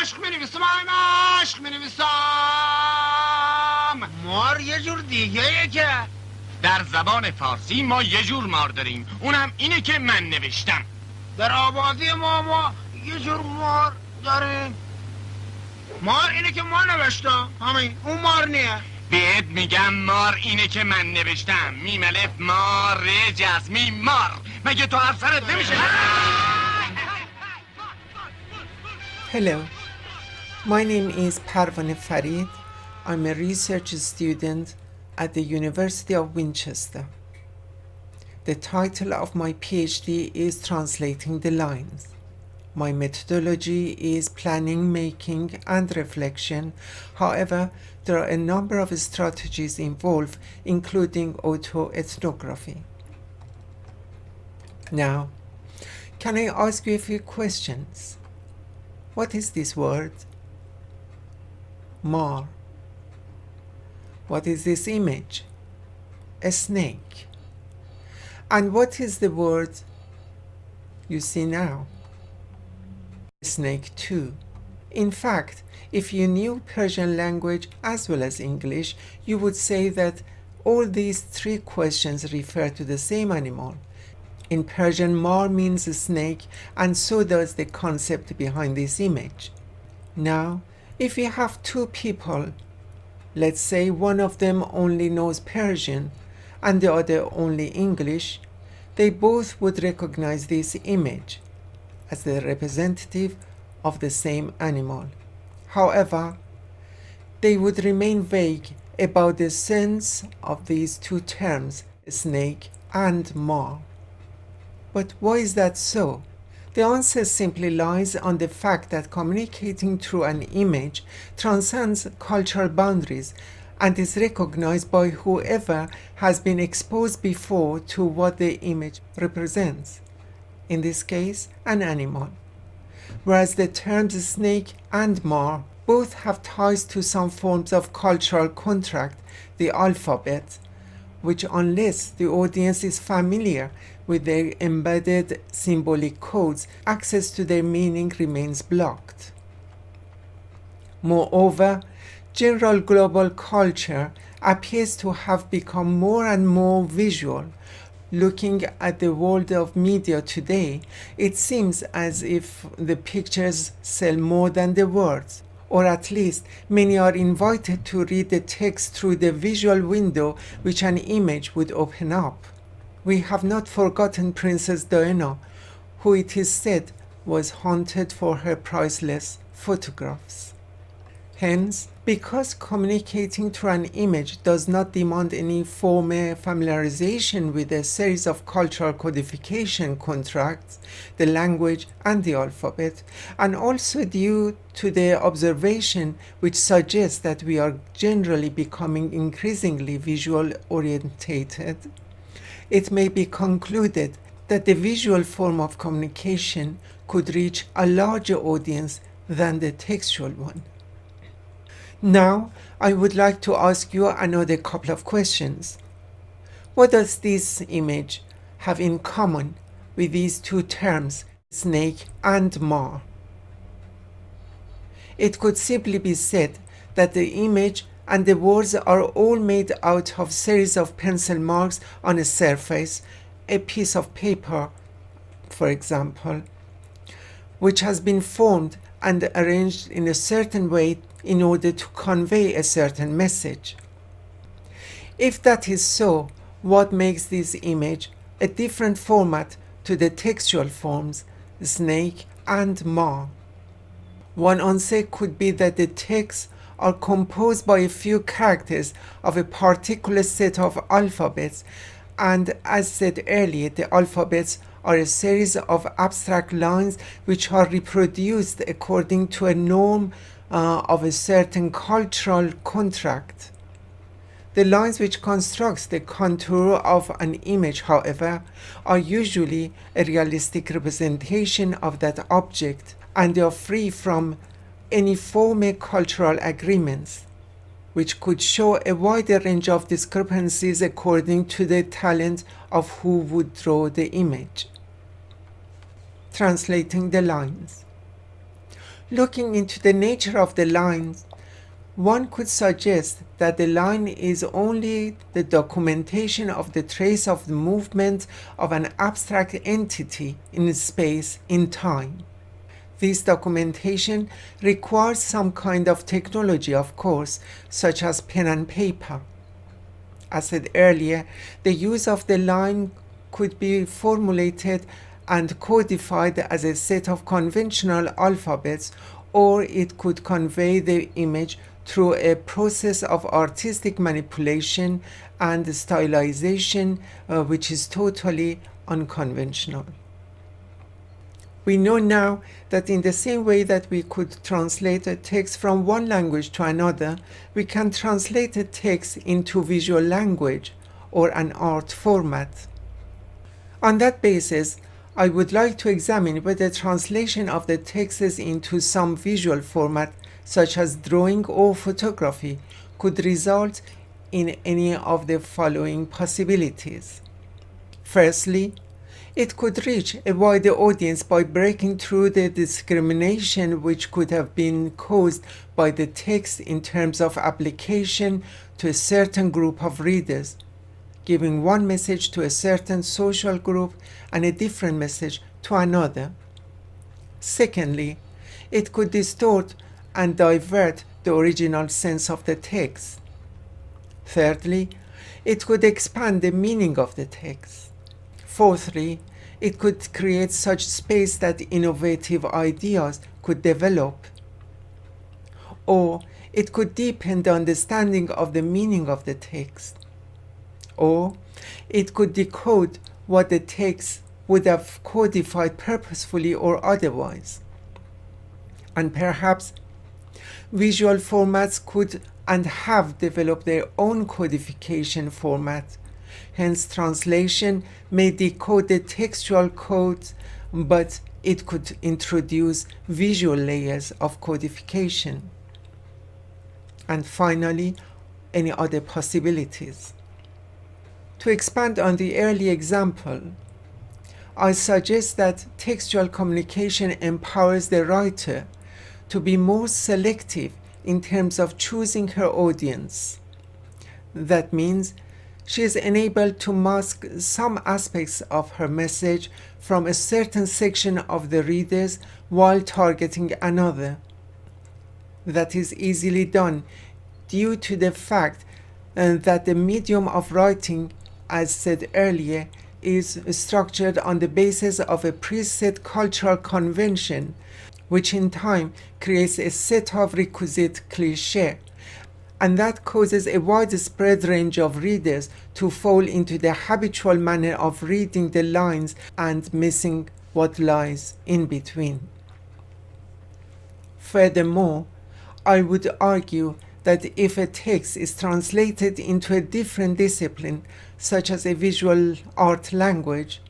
عشق می‌نویسم عشق می‌نویسم. مار یه جور دیگه که در زبان فارسی ما یه جور مار داریم، اونم اینه که من نوشتم. در آبادی ما یه جور مار داریم. مار اینه که ما نوشتم، همین اون مار نیه. بهت میگم مار اینه که من نوشتم. میم الف مار رجز میم مار. مگه تو حرف سرت نمیشه؟ Hello, my name is Parvaneh Farid. I'm a research student at the University of Winchester. The title of my PhD is Translating the Lines. My methodology is planning, making, and reflection. However, there are a number of strategies involved, including auto-ethnography. Now, can I ask you a few questions? What is this word? Mar. What is this image? A snake. And what is the word you see now? Snake too. In fact, if you knew Persian language as well as English, you would say that all these three questions refer to the same animal. In Persian, mar means a snake, and so does the concept behind this image. Now, if you have two people, let's say one of them only knows Persian and the other only English, they both would recognize this image as the representative of the same animal. However, they would remain vague about the sense of these two terms, snake and mar. But why is that so? The answer simply lies on the fact that communicating through an image transcends cultural boundaries and is recognized by whoever has been exposed before to what the image represents, in this case, an animal. Whereas the terms snake and mar both have ties to some forms of cultural contract, the alphabet, which unless the audience is familiar with their embedded symbolic codes, access to their meaning remains blocked. Moreover, general global culture appears to have become more and more visual. Looking at the world of media today, it seems as if the pictures sell more than the words, or at least many are invited to read the text through the visual window which an image would open up. We have not forgotten Princess Diana, who it is said was haunted for her priceless photographs. Hence, because communicating through an image does not demand any formal familiarization with a series of cultural codification contracts, the language and the alphabet, and also due to the observation which suggests that we are generally becoming increasingly visual orientated, it may be concluded that the visual form of communication could reach a larger audience than the textual one. Now, I would like to ask you another couple of questions. What does this image have in common with these two terms, snake and mar? It could simply be said that the image and the words are all made out of series of pencil marks on a surface, a piece of paper, for example, which has been formed and arranged in a certain way in order to convey a certain message. If that is so, what makes this image a different format to the textual forms, snake and mar? One answer could be that the texts are composed by a few characters of a particular set of alphabets, and as said earlier, the alphabets are a series of abstract lines which are reproduced according to a norm of a certain cultural contract. The lines which construct the contour of an image, however, are usually a realistic representation of that object, and they are free from any formal cultural agreements, which could show a wider range of discrepancies according to the talent of who would draw the image. translating the lines. Looking into the nature of the lines, one could suggest that the line is only the documentation of the trace of the movement of an abstract entity in space in time. This documentation requires some kind of technology, of course, such as pen and paper. As said earlier, the use of the line could be formulated and codified as a set of conventional alphabets, or it could convey the image through a process of artistic manipulation and stylization, which is totally unconventional. We know now that in the same way that we could translate a text from one language to another, we can translate a text into visual language or an art format. On that basis, I would like to examine whether translation of the texts into some visual format, such as drawing or photography, could result in any of the following possibilities. Firstly, it could reach a wider audience by breaking through the discrimination which could have been caused by the text in terms of application to a certain group of readers, giving one message to a certain social group and a different message to another. Secondly, it could distort and divert the original sense of the text. Thirdly, it could expand the meaning of the text. Fourthly, it could create such space that innovative ideas could develop. Or it could deepen the understanding of the meaning of the text. Or it could decode what the text would have codified purposefully or otherwise. And perhaps visual formats could and have developed their own codification format. Hence, translation may decode the textual codes, but it could introduce visual layers of codification. And finally, any other possibilities. To expand on the early example, I suggest that textual communication empowers the writer to be more selective in terms of choosing her audience. That means she is enabled to mask some aspects of her message from a certain section of the readers while targeting another. That is easily done due to the fact that the medium of writing, as said earlier, is structured on the basis of a preset cultural convention, which in time creates a set of requisite clichés, and that causes a widespread range of readers to fall into the habitual manner of reading the lines and missing what lies in between. Furthermore, I would argue that if a text is translated into a different discipline, such as a visual art language,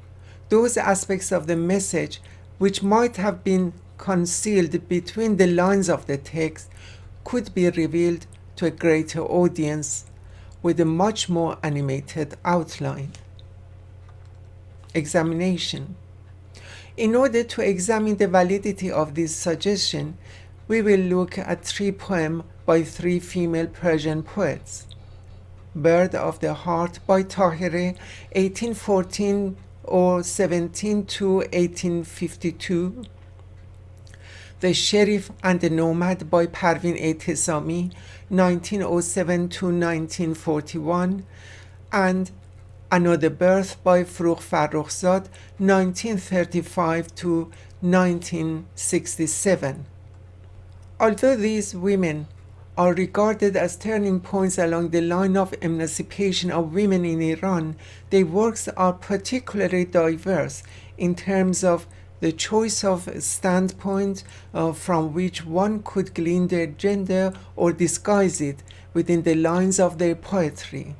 those aspects of the message which might have been concealed between the lines of the text could be revealed to a greater audience with a much more animated outline. Examination. In order to examine the validity of this suggestion, we will look at 3 poems by 3 female Persian poets. Bird of the Heart by Tahireh, 1814 or 17 to 1852. The Sheriff and the Nomad by Parvaneh Farid, 1907 to 1941, and Another Birth by Forough Farrokhzad, 1935 to 1967. Although these women are regarded as turning points along the line of emancipation of women in Iran, their works are particularly diverse in terms of the choice of standpoint from which one could glean their gender or disguise it within the lines of their poetry.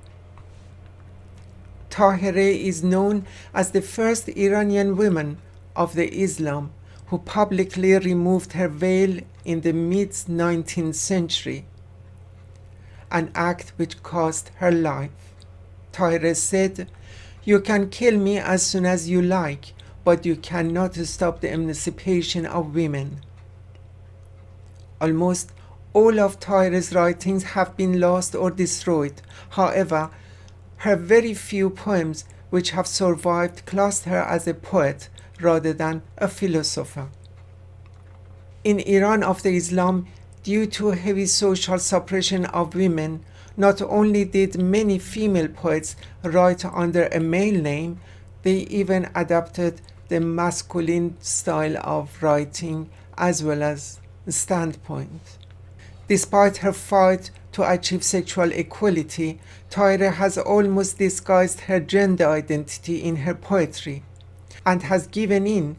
Tahireh is known as the first Iranian woman of the Islam who publicly removed her veil in the mid-19th century, an act which cost her life. Tahireh said, "You can kill me as soon as you like, but you cannot stop the emancipation of women. Almost all of Tahir's writings have been lost or destroyed. However, her very few poems which have survived classed her as a poet rather than a philosopher. In Iran after Islam, due to heavy social suppression of women, not only did many female poets write under a male name, they even adopted the masculine style of writing as well as standpoint. Despite her fight to achieve sexual equality, Tahirih has almost disguised her gender identity in her poetry and has given in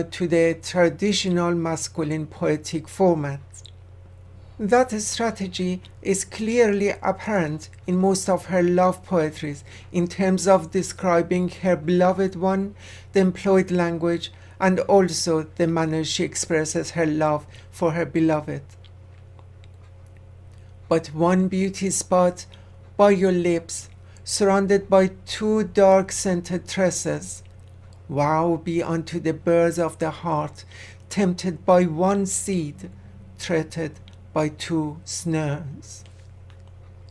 to the traditional masculine poetic format. That strategy is clearly apparent in most of her love poetries in terms of describing her beloved one, the employed language, and also the manner she expresses her love for her beloved. But one beauty spot by your lips, surrounded by two dark-scented tresses, woe be unto the birds of the heart, tempted by one seed, threaded by two snares.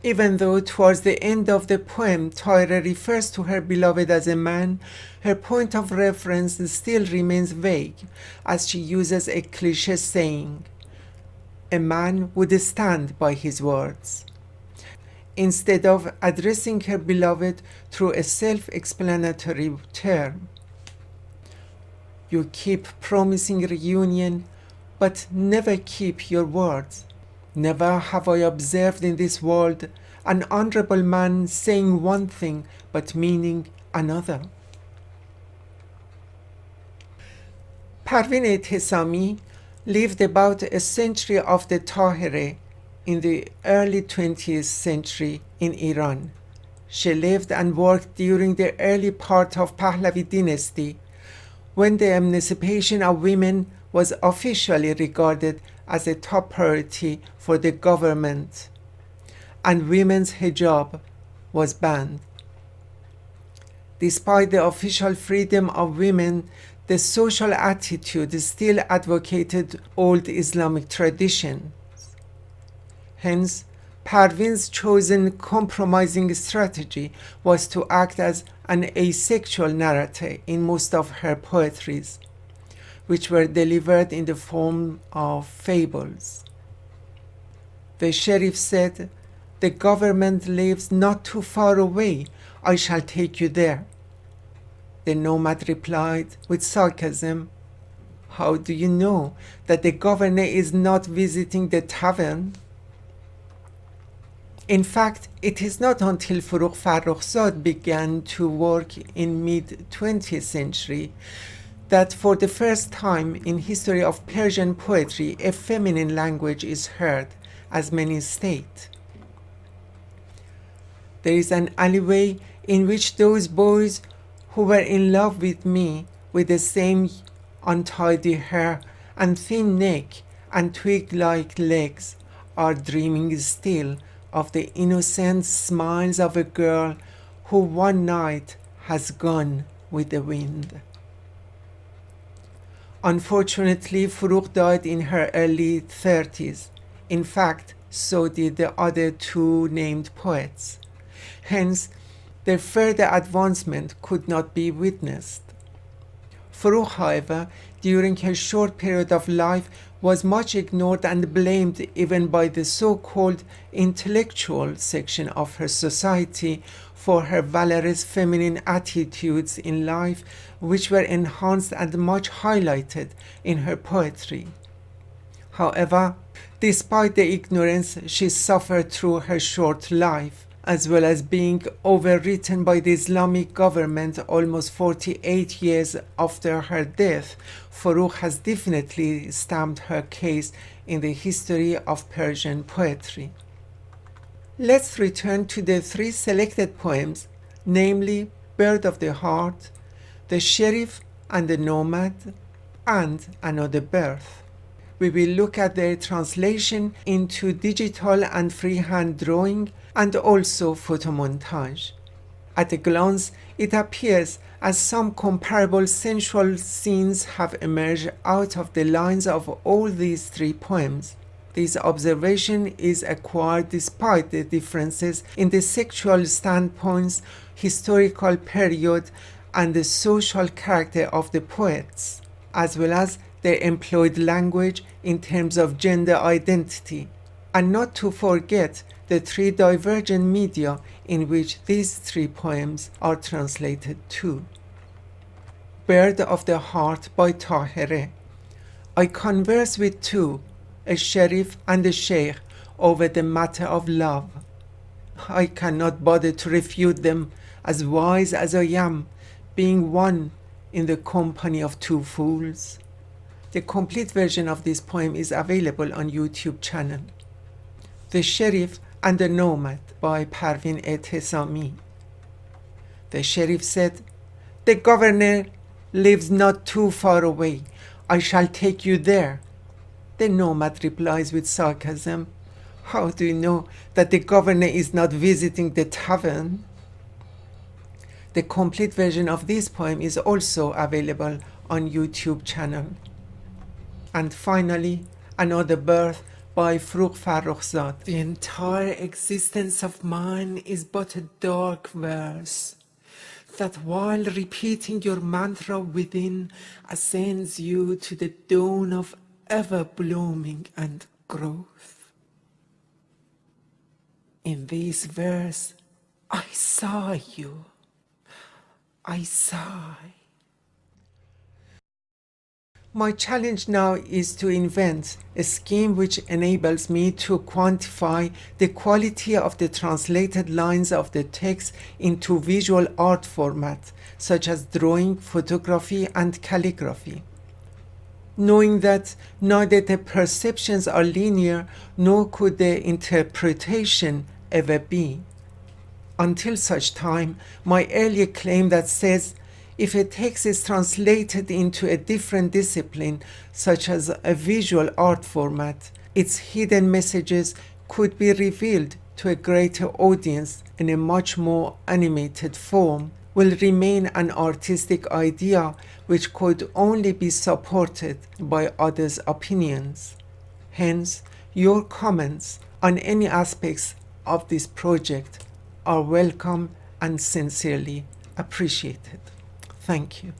Even though towards the end of the poem Tahirih refers to her beloved as a man, her point of reference still remains vague, as she uses a cliché saying, "A man would stand by his words," instead of addressing her beloved through a self-explanatory term. You keep promising reunion, but never keep your words. Never have I observed in this world an honorable man saying one thing but meaning another. Parvaneh Farid lived about a century after Tahirih in the early 20th century in Iran. She lived and worked during the early part of Pahlavi dynasty, when the emancipation of women was officially regarded as a top priority for the government, and women's hijab was banned. Despite the official freedom of women, the social attitude still advocated old Islamic traditions. Hence, Parvin's chosen compromising strategy was to act as an asexual narrator in most of her poetries, which were delivered in the form of fables. The sheriff said, "The government lives not too far away. I shall take you there." The nomad replied with sarcasm, "How do you know that the governor is not visiting the tavern?" In fact, it is not until Furugh Farrokhzad began to work in mid-20th century that for the first time in history of Persian poetry a feminine language is heard, as many state. There is an alleyway in which those boys who were in love with me, with the same untidy hair and thin neck and twig-like legs, are dreaming still of the innocent smiles of a girl who one night has gone with the wind. Unfortunately, Furugh died in her early 30s. In fact, so did the other two named poets. Hence, their further advancement could not be witnessed. Furugh, however, during her short period of life, was much ignored and blamed even by the so-called intellectual section of her society for her valorous feminine attitudes in life, which were enhanced and much highlighted in her poetry. However, despite the ignorance she suffered through her short life, as well as being overwritten by the Islamic government almost 48 years after her death, Furugh has definitely stamped her case in the history of Persian poetry. Let's return to the three selected poems, namely Bird of the Heart, The Sheriff and the Nomad, and Another Birth. We will look at their translation into digital and freehand drawing and also photomontage. At a glance, it appears as some comparable sensual scenes have emerged out of the lines of all these three poems. This observation is acquired despite the differences in the sexual standpoints, historical period, and the social character of the poets, as well as their employed language in terms of gender identity, and not to forget the three divergent media in which these three poems are translated to. Bird of the Heart by Tahere. I converse with two, a sheriff and a sheikh, over the matter of love. I cannot bother to refute them, as wise as I am, being one in the company of two fools. The complete version of this poem is available on YouTube channel. The Sheriff and the Nomad by Parvaneh Farid. The sheriff said, "The governor lives not too far away. I shall take you there." The nomad replies with sarcasm, "How do you know that the governor is not visiting the tavern?" The complete version of this poem is also available on YouTube channel. And finally, Another Birth by Frough Farrokhzad. The entire existence of mine is but a dark verse that, while repeating your mantra within, ascends you to the dawn of ever-blooming and growth. In this verse, I sigh you. I sigh. My challenge now is to invent a scheme which enables me to quantify the quality of the translated lines of the text into visual art format, such as drawing, photography, and calligraphy. Knowing that neither the perceptions are linear, nor could the interpretation ever be. Until such time, my earlier claim that says, if a text is translated into a different discipline, such as a visual art format, its hidden messages could be revealed to a greater audience in a much more animated form, will remain an artistic idea which could only be supported by others' opinions. Hence, your comments on any aspects of this project are welcome and sincerely appreciated. Thank you.